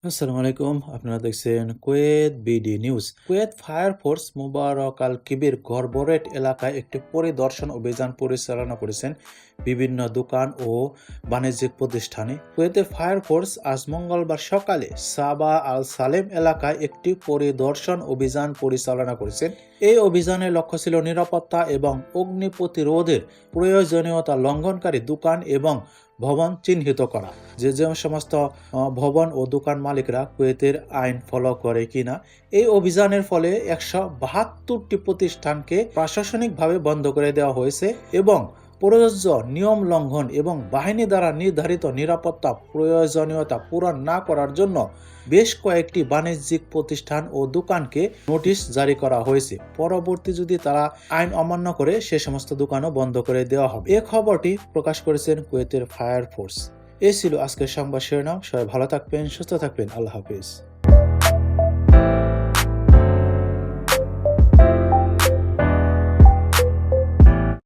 আসসালামু আলাইকুম। আপনারা দেখছেন Kuwait BD news. Kuwait fire force Mubarak Al Kabir corporate এলাকায় একটি পরিদর্শন অভিযান পরিচালনা করেছেন বিভিন্ন দোকান ও বাণিজ্যিক প্রতিষ্ঠানে। কুয়েতের ফায়ার ফোর্স আজ মঙ্গলবার সকালে সাবা আল সালেম এলাকায় একটি পরিদর্শন অভিযান পরিচালনা করেছেন। এই অভিযানের লক্ষ্য ছিল নিরাপত্তা এবং অগ্নি প্রতিরোধের প্রয়োজনীয়তা লঙ্ঘনকারী দোকান এবং ভবন চিহ্নিত করা। যে সমস্ত ভবন ও দোকান মালিকরা কুয়েতের আইন ফলো করে কিনা। এই অভিযানের ফলে 172টি প্রতিষ্ঠানকে প্রশাসনিকভাবে বন্ধ করে দেওয়া হয়েছে এবং প্রযোজ্য নিয়ম লঙ্ঘন এবং বাহিনী দ্বারা নির্ধারিত নিরাপত্তা প্রয়োজনীয়তা পূরণ না করার জন্য বেশ কয়েকটি বাণিজ্যিক প্রতিষ্ঠান ও দোকানকে নোটিশ জারি করা হয়েছে। পরবর্তী যদি তারা আইন অমান্য করে সে সমস্ত দোকানও বন্ধ করে দেওয়া হবে। এই খবরটি প্রকাশ করেছেন কুয়েতের ফায়ার ফোর্স। এই ছিল আজকের সংবাদ শিরোনাম। সবাই ভালো থাকবেন, সুস্থ থাকবেন। আল্লাহ হাফিজ।